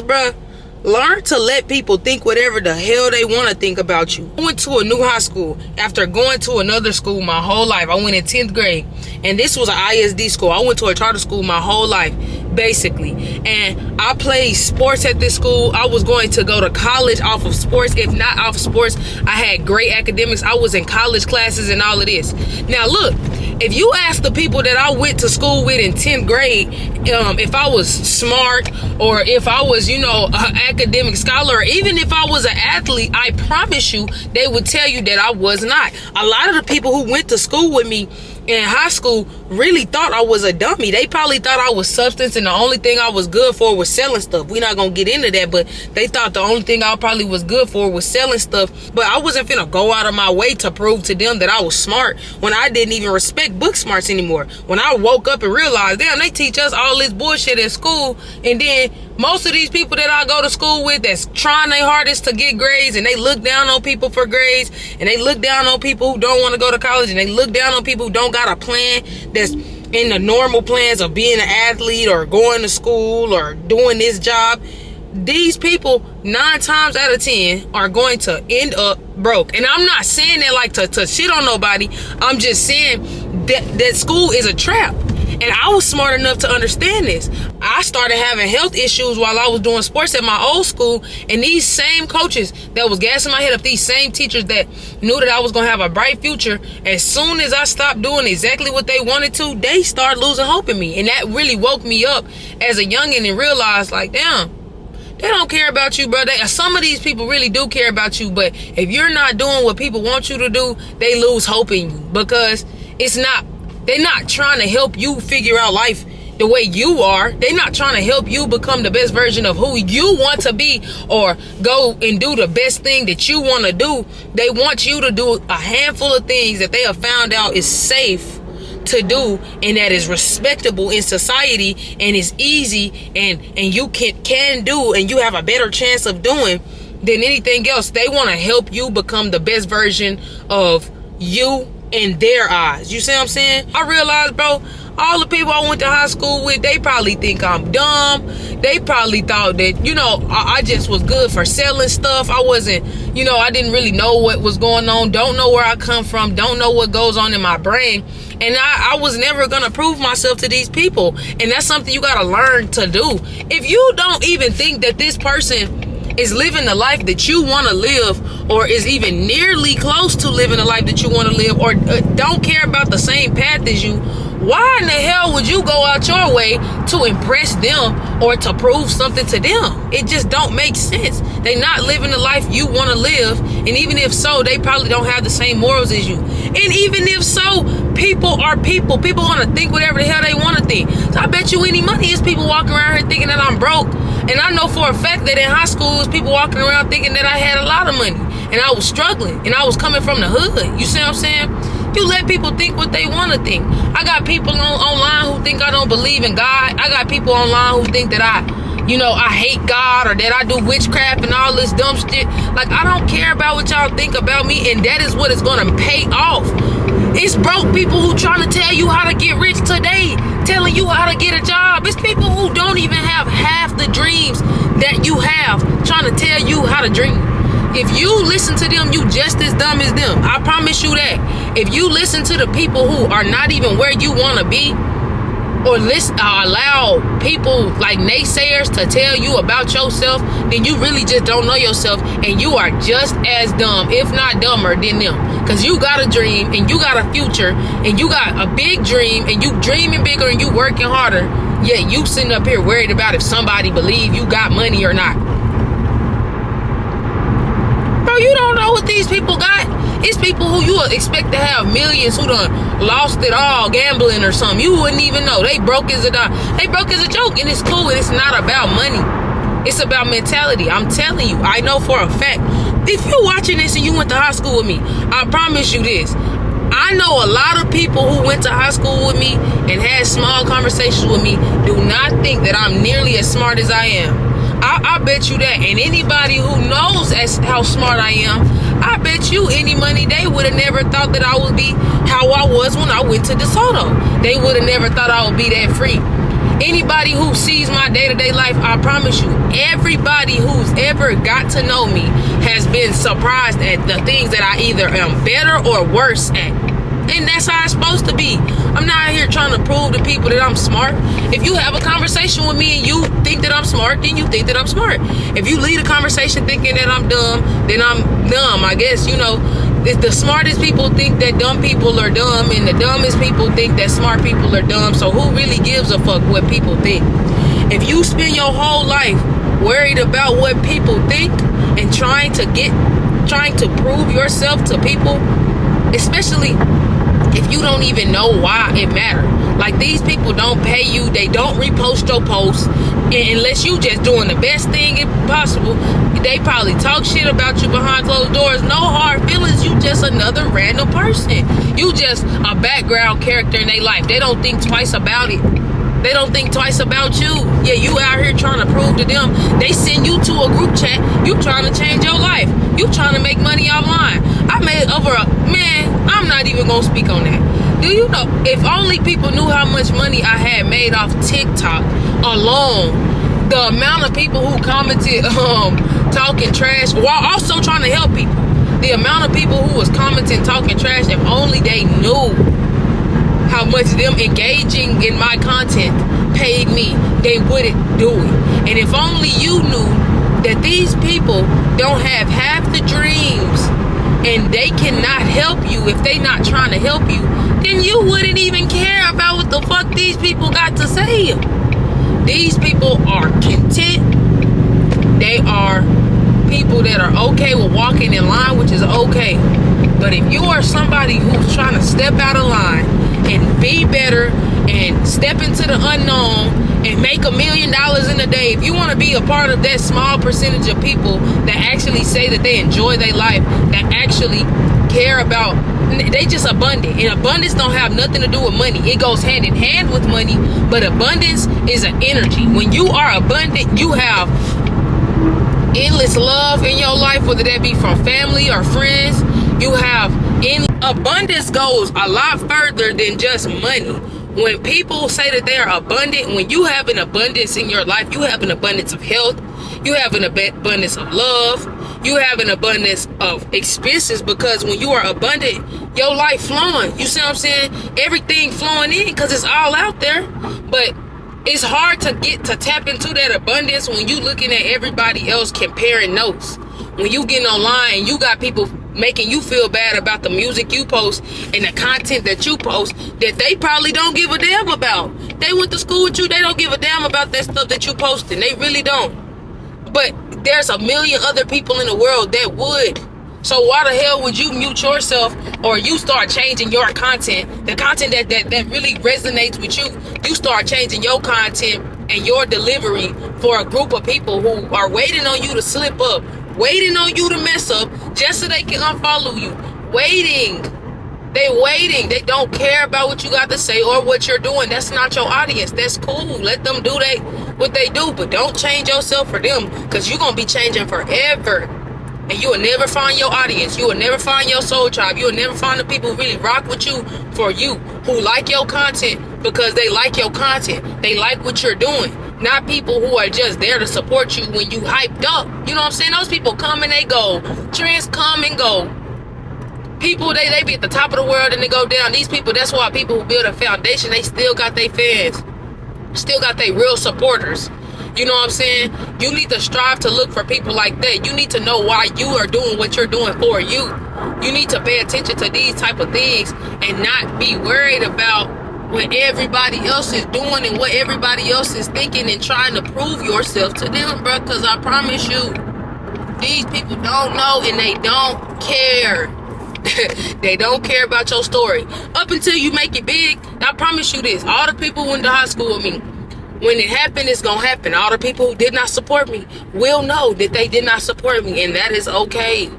bruh, learn to let people think whatever the hell they want to think about you. I went to a new high school after going to another school my whole life. I went in 10th grade, and this was an ISD school. I went to a charter school my whole life, basically. And I played sports at this school. I was going to go to college off of sports. If not off of sports, I had great academics. I was in college classes and all of this. Now, look, if you ask the people that I went to school with in 10th grade, if I was smart or if I was, an academic scholar, or even if I was an athlete, I promise you, they would tell you that I was not. A lot of the people who went to school with me in high school really thought I was a dummy. They probably thought I was substance and the only thing I was good for was selling stuff. We're not gonna get into that, but they thought the only thing I probably was good for was selling stuff. But I wasn't finna go out of my way to prove to them that I was smart when I didn't even respect book smarts anymore. When I woke up and realized, damn, they teach us all this bullshit at school, and then most of these people that I go to school with that's trying their hardest to get grades, and they look down on people for grades, and they look down on people who don't want to go to college, and they look down on people who don't got a plan that's in the normal plans of being an athlete or going to school or doing this job. These people 9 times out of 10 are going to end up broke. And I'm not saying that like to shit on nobody. I'm just saying that school is a trap. And I was smart enough to understand this. I started having health issues while I was doing sports at my old school. And these same coaches that was gassing my head up, these same teachers that knew that I was going to have a bright future, as soon as I stopped doing exactly what they wanted to, they started losing hope in me. And that really woke me up as a youngin' and realized, like, damn, they don't care about you, bro. Some of these people really do care about you. But if you're not doing what people want you to do, they lose hope in you, because they're not trying to help you figure out life the way you are. They're not trying to help you become the best version of who you want to be or go and do the best thing that you want to do. They want you to do a handful of things that they have found out is safe to do and that is respectable in society and is easy and you can do and you have a better chance of doing than anything else. They want to help you become the best version of you in their eyes. You see what I'm saying? I realized, bro, all the people I went to high school with, they probably think I'm dumb. They probably thought that, I just was good for selling stuff. I wasn't, I didn't really know what was going on. Don't know where I come from. Don't know what goes on in my brain. And I was never going to prove myself to these people. And that's something you got to learn to do. If you don't even think that this person is living the life that you want to live, or is even nearly close to living the life that you want to live, or don't care about the same path as you, why in the hell would you go out your way to impress them or to prove something to them? It just don't make sense. They not living the life you want to live, and even if so, they probably don't have the same morals as you. And even if so, people are people. People want to think whatever the hell they want to think. So I bet you any money is people walking around here thinking that I'm broke. And I know for a fact that in high school, it was people walking around thinking that I had a lot of money. And I was struggling. And I was coming from the hood. You see what I'm saying? You let people think what they want to think. I got people online who think I don't believe in God. I got people online who think that I hate God, or that I do witchcraft and all this dumb shit. Like, I don't care about what y'all think about me, and that is what is going to pay off. It's broke people who trying to tell you how to get rich today, telling you how to get a job. It's people who don't even have half the dreams that you have, trying to tell you how to dream. If you listen to them, you just as dumb as them. I promise you that. If you listen to the people who are not even where you want to be, or allow people like naysayers to tell you about yourself, then you really just don't know yourself, and you are just as dumb, if not dumber than them. Because you got a dream, and you got a future, and you got a big dream, and you dreaming bigger, and you working harder, yet you sitting up here worried about if somebody believe you got money or not. Bro, you don't know what these people got. It's people who you expect to have millions who done lost it all gambling or something. You wouldn't even know. They broke as a joke, and it's cool, and it's not about money. It's about mentality. I'm telling you, I know for a fact. If you're watching this and you went to high school with me, I promise you this. I know a lot of people who went to high school with me and had small conversations with me do not think that I'm nearly as smart as I am. I bet you that. And anybody who knows how smart I am, I bet you any money they would have never thought that I would be how I was when I went to DeSoto. They would have never thought I would be that free. Anybody who sees my day-to-day life, I promise you, everybody who's ever got to know me has been surprised at the things that I either am better or worse at. And that's how it's supposed to be. I'm not here trying to prove to people that I'm smart. If you have a conversation with me and you think that I'm smart, then you think that I'm smart. If you lead a conversation thinking that I'm dumb, then I'm dumb. I guess, you know, the smartest people think that dumb people are dumb, and the dumbest people think that smart people are dumb. So who really gives a fuck what people think? If you spend your whole life worried about what people think and trying to prove yourself to people, especially if you don't even know why it matters. Like, these people don't pay you, they don't repost your posts, unless you just doing the best thing possible. They probably talk shit about you behind closed doors. No hard feelings, you just another random person. You just a background character in their life. They don't think twice about it. They don't think twice about you. Yeah, you out here trying to prove to them. They send you to a group chat. You trying to change your life. You trying to make money online. I made I'm not even going to speak on that. Do you know, if only people knew how much money I had made off TikTok alone, the amount of people who commented talking trash while also trying to help people, the amount of people who was commenting talking trash, if only they knew how much them engaging in my content paid me, they wouldn't do it. And if only you knew that these people don't have half the dreams and they cannot help you if they not trying to help you, then you wouldn't even care about what the fuck these people got to say. These people are content. They are people that are okay with walking in line, which is okay. But if you are somebody who's trying to step out of line and be better and step into the unknown and make $1 million in a day, if you want to be a part of that small percentage of people that actually say that they enjoy their life, that actually care about, they just abundant. And abundance don't have nothing to do with money. It goes hand in hand with money, but abundance is an energy. When you are abundant, you have endless love in your life, whether that be from family or friends. You have abundance goes a lot further than just money. When people say that they are abundant, when you have an abundance in your life, you have an abundance of health, you have an abundance of love, you have an abundance of expenses, because when you are abundant, your life flowing. You see what I'm saying? Everything flowing in because it's all out there. But it's hard to tap into that abundance when you looking at everybody else comparing notes. When you getting online and you got people making you feel bad about the music you post and the content that you post that they probably don't give a damn about. They went to school with you, they don't give a damn about that stuff that you posting. They really don't. But there's a million other people in the world that would. So why the hell would you mute yourself, or you start changing your content, the content that really resonates with you, you start changing your content and your delivery for a group of people who are waiting on you to slip up, waiting on you to mess up just so they can unfollow you. Waiting. They don't care about what you got to say or what you're doing. That's not your audience. That's cool. Let them do what they do, but don't change yourself for them, because you're going to be changing forever. And you will never find your audience. You will never find your soul tribe. You will never find the people who really rock with you for you, who like your content because they like your content. They like what you're doing. Not people who are just there to support you when you hyped up. You know what I'm saying? Those people come and they go. Trends come and go. People, they be at the top of the world and they go down. These people, that's why people who build a foundation, they still got their fans. Still got their real supporters. You know what I'm saying? You need to strive to look for people like that. You need to know why you are doing what you're doing for you. You need to pay attention to these type of things and not be worried about what everybody else is doing and what everybody else is thinking and trying to prove yourself to them, bro. Because I promise you, these people don't know and they don't care. They don't care about your story. Up until you make it big, I promise you this. All the people who went to high school with me, when it happened, it's going to happen. All the people who did not support me will know that they did not support me, and that is okay.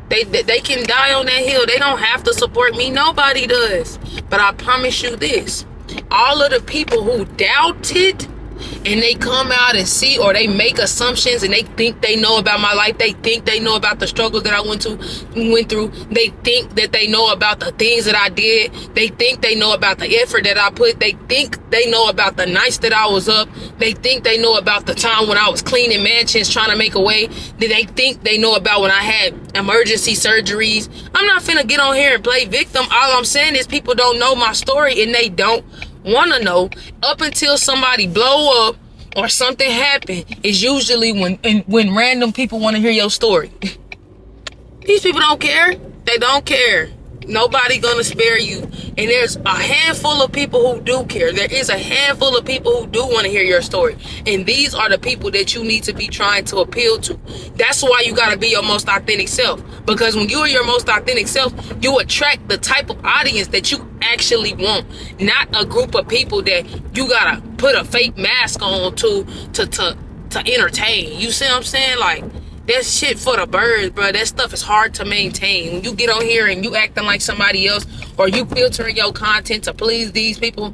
They can die on that hill. They don't have to support me. Nobody does. But I promise you this. All of the people who doubted and they come out and see, or they make assumptions, and they think they know about my life. They think they know about the struggles that I went through. They think that they know about the things that I did. They think they know about the effort that I put. They think they know about the nights that I was up. They think they know about the time when I was cleaning mansions trying to make a way. They think they know about when I had emergency surgeries. I'm not finna get on here and play victim. All I'm saying is people don't know my story, and they don't want to know up until somebody blow up or something happen. Is usually when random people want to hear your story. These people don't care. They don't care. Nobody gonna spare you. And there's a handful of people who do care. There is a handful of people who do want to hear your story. And these are the people that you need to be trying to appeal to. That's why you gotta be your most authentic self. Because when you are your most authentic self, you attract the type of audience that you actually want. Not a group of people that you gotta put a fake mask on to entertain. You see what I'm saying? Like, that's shit for the birds, bro. That stuff is hard to maintain. When you get on here and you acting like somebody else, or you filtering your content to please these people,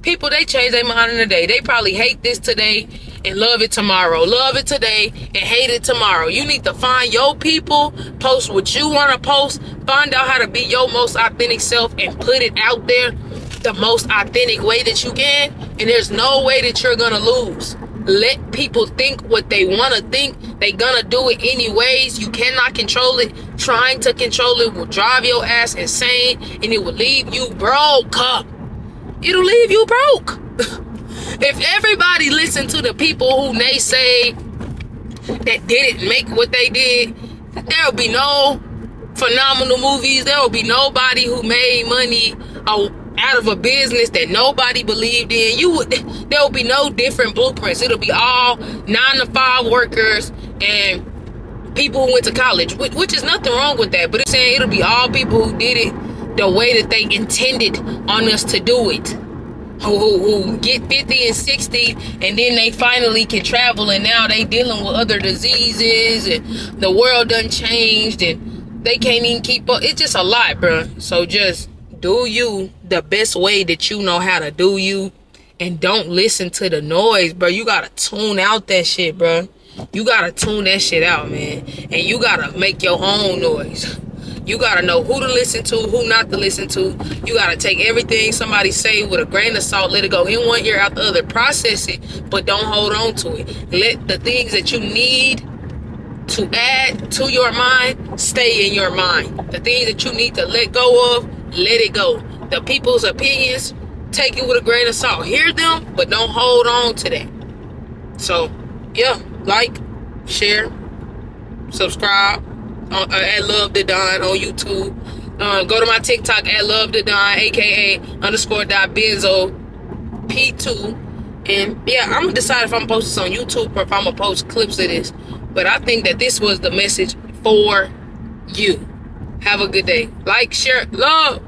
they change their mind in a day. They probably hate this today and love it tomorrow. Love it today and hate it tomorrow. You need to find your people, post what you want to post, find out how to be your most authentic self and put it out there the most authentic way that you can. And there's no way that you're going to lose. Let people think what they want to think. They gonna do it anyways. You cannot control it. Trying to control it will drive your ass insane, and it will leave you broke up. It'll leave you broke. If everybody listened to the people who they say that didn't make what they did, there will be no phenomenal movies. There will be nobody who made money out of a business that nobody believed in. There will be no different blueprints. It'll be all 9-to-5 workers and people who went to college, which is nothing wrong with that. But it's saying it'll be all people who did it the way that they intended on us to do it. Who get 50 and 60, and then they finally can travel, and now they dealing with other diseases, and the world done changed, and they can't even keep up. It's just a lot, bro. So just do you the best way that you know how to do you, and don't listen to the noise, bro. You gotta tune out that shit, bro. You gotta tune that shit out, man. And you gotta make your own noise. You gotta know who to listen to, who not to listen to. You gotta take everything somebody say with a grain of salt, let it go in one ear, out the other. Process it, but don't hold on to it. Let the things that you need to add to your mind stay in your mind. The things that you need to let go of, let it go. The people's opinions, take it with a grain of salt. Hear them, but don't hold on to that. So, yeah, like, share, subscribe at Love the Don on YouTube. Go to my TikTok at Love the Don, aka _.benzo P2. And yeah, I'm gonna decide if I'm gonna post this on YouTube or if I'm gonna post clips of this. But I think that this was the message for you. Have a good day. Like, share, love.